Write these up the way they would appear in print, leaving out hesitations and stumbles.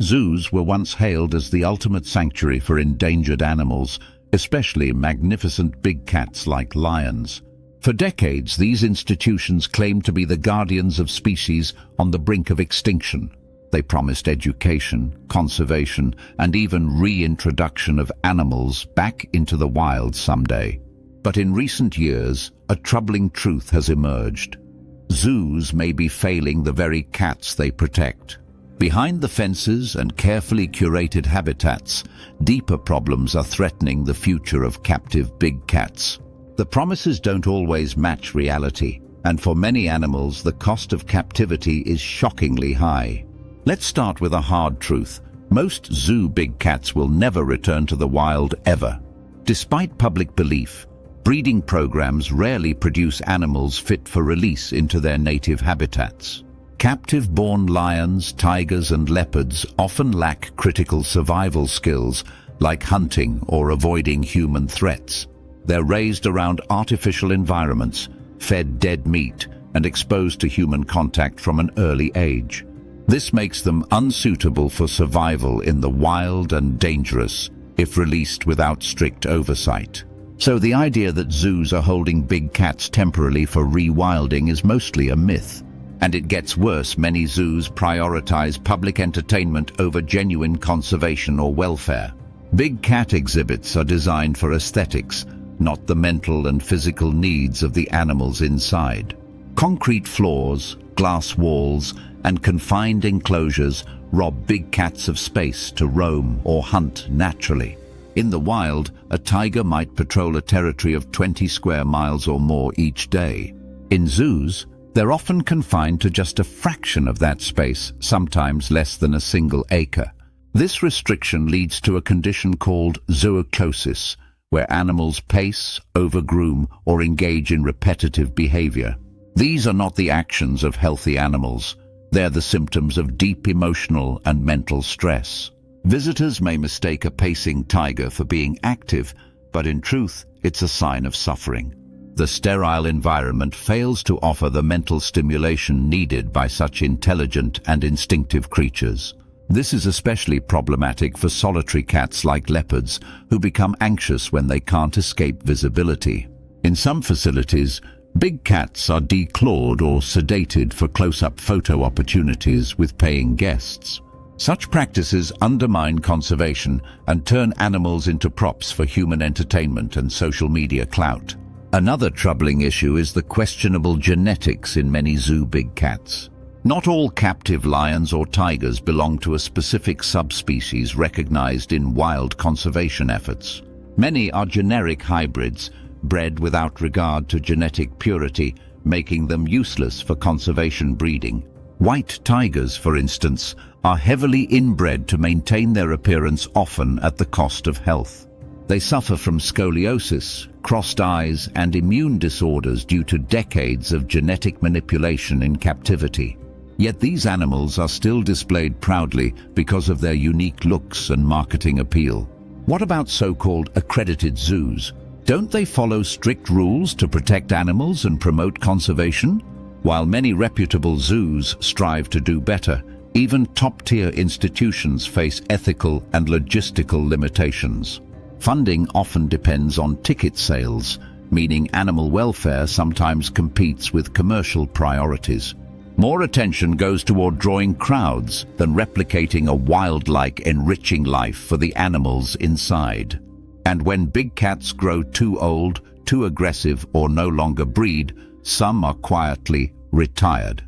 Zoos were once hailed as the ultimate sanctuary for endangered animals, especially magnificent big cats like lions. For decades, these institutions claimed to be the guardians of species on the brink of extinction. They promised education, conservation, and even reintroduction of animals back into the wild someday. But in recent years, a troubling truth has emerged. Zoos may be failing the very cats they protect. Behind the fences and carefully curated habitats, deeper problems are threatening the future of captive big cats. The promises don't always match reality, and for many animals, the cost of captivity is shockingly high. Let's start with a hard truth. Most zoo big cats will never return to the wild ever. Despite public belief, breeding programs rarely produce animals fit for release into their native habitats. Captive-born lions, tigers, and leopards often lack critical survival skills like hunting or avoiding human threats. They're raised around artificial environments, fed dead meat, and exposed to human contact from an early age. This makes them unsuitable for survival in the wild and dangerous if released without strict oversight. So the idea that zoos are holding big cats temporarily for rewilding is mostly a myth. And it gets worse, many zoos prioritize public entertainment over genuine conservation or welfare. Big cat exhibits are designed for aesthetics, not the mental and physical needs of the animals inside. Concrete floors, glass walls, and confined enclosures rob big cats of space to roam or hunt naturally. In the wild, a tiger might patrol a territory of 20 square miles or more each day. In zoos, they're often confined to just a fraction of that space, sometimes less than a single acre. This restriction leads to a condition called zooclosis, where animals pace, overgroom, or engage in repetitive behavior. These are not the actions of healthy animals. They're the symptoms of deep emotional and mental stress. Visitors may mistake a pacing tiger for being active, but in truth, it's a sign of suffering. The sterile environment fails to offer the mental stimulation needed by such intelligent and instinctive creatures. This is especially problematic for solitary cats like leopards, who become anxious when they can't escape visibility. In some facilities, big cats are declawed or sedated for close-up photo opportunities with paying guests. Such practices undermine conservation and turn animals into props for human entertainment and social media clout. Another troubling issue is the questionable genetics in many zoo big cats. Not all captive lions or tigers belong to a specific subspecies recognized in wild conservation efforts. Many are generic hybrids, bred without regard to genetic purity, making them useless for conservation breeding. White tigers, for instance, are heavily inbred to maintain their appearance, often at the cost of health. They suffer from scoliosis, crossed eyes, and immune disorders due to decades of genetic manipulation in captivity. Yet these animals are still displayed proudly because of their unique looks and marketing appeal. What about so-called accredited zoos? Don't they follow strict rules to protect animals and promote conservation? While many reputable zoos strive to do better, even top-tier institutions face ethical and logistical limitations. Funding often depends on ticket sales, meaning animal welfare sometimes competes with commercial priorities. More attention goes toward drawing crowds than replicating a wildlife enriching life for the animals inside. And when big cats grow too old, too aggressive, or no longer breed, some are quietly retired.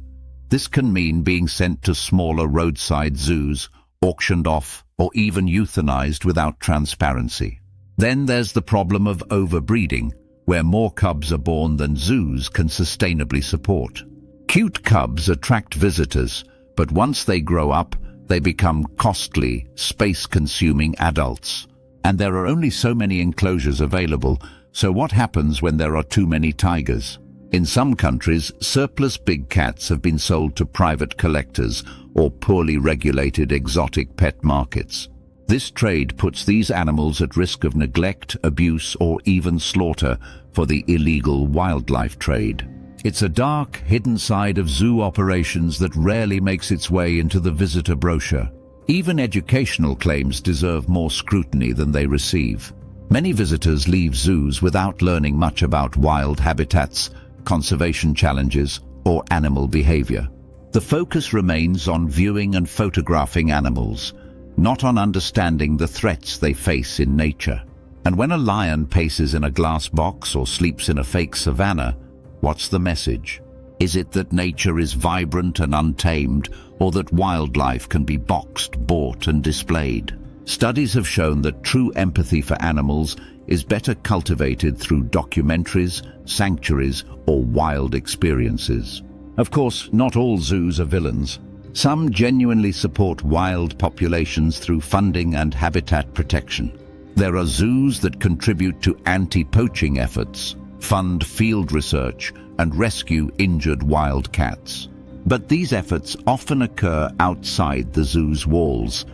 This can mean being sent to smaller roadside zoos, auctioned off, or even euthanized without transparency. Then there's the problem of overbreeding, where more cubs are born than zoos can sustainably support. Cute cubs attract visitors, but once they grow up, they become costly, space-consuming adults. And there are only so many enclosures available, so what happens when there are too many tigers? In some countries, surplus big cats have been sold to private collectors or poorly regulated exotic pet markets. This trade puts these animals at risk of neglect, abuse, or even slaughter for the illegal wildlife trade. It's a dark, hidden side of zoo operations that rarely makes its way into the visitor brochure. Even educational claims deserve more scrutiny than they receive. Many visitors leave zoos without learning much about wild habitats, conservation challenges, or animal behavior. The focus remains on viewing and photographing animals, not on understanding the threats they face in nature. And when a lion paces in a glass box or sleeps in a fake savanna, what's the message? Is it that nature is vibrant and untamed, or that wildlife can be boxed, bought, and displayed? Studies have shown that true empathy for animals is better cultivated through documentaries, sanctuaries, or wild experiences. Of course, not all zoos are villains. Some genuinely support wild populations through funding and habitat protection. There are zoos that contribute to anti-poaching efforts, fund field research, and rescue injured wild cats. But these efforts often occur outside the zoo's walls,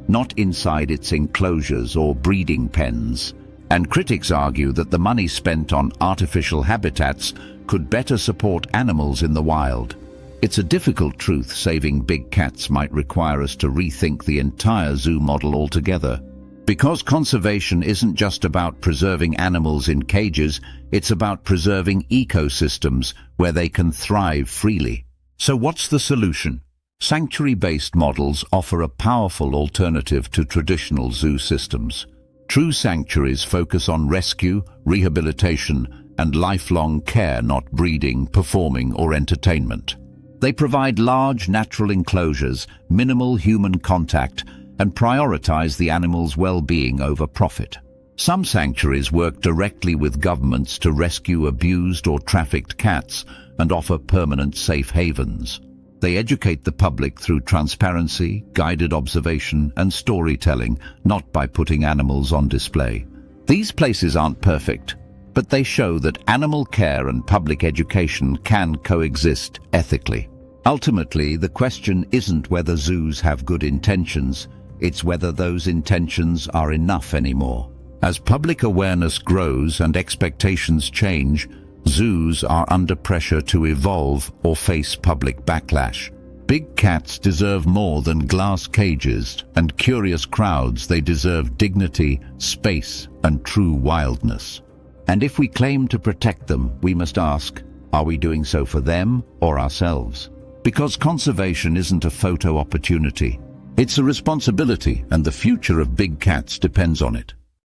not inside its enclosures or breeding pens. And critics argue that the money spent on artificial habitats could better support animals in the wild. It's a difficult truth. Saving big cats might require us to rethink the entire zoo model altogether. Because conservation isn't just about preserving animals in cages, it's about preserving ecosystems where they can thrive freely. So what's the solution? Sanctuary-based models offer a powerful alternative to traditional zoo systems. True sanctuaries focus on rescue, rehabilitation, and lifelong care, not breeding, performing, or entertainment. They provide large natural enclosures, minimal human contact, and prioritize the animal's well-being over profit. Some sanctuaries work directly with governments to rescue abused or trafficked cats and offer permanent safe havens. They educate the public through transparency, guided observation, and storytelling, not by putting animals on display. These places aren't perfect, but they show that animal care and public education can coexist ethically. Ultimately, the question isn't whether zoos have good intentions, it's whether those intentions are enough anymore. As public awareness grows and expectations change, zoos are under pressure to evolve or face public backlash. Big cats deserve more than glass cages, and curious crowds, they deserve dignity, space, and true wildness. And if we claim to protect them, we must ask, are we doing so for them or ourselves? Because conservation isn't a photo opportunity. It's a responsibility, and the future of big cats depends on it.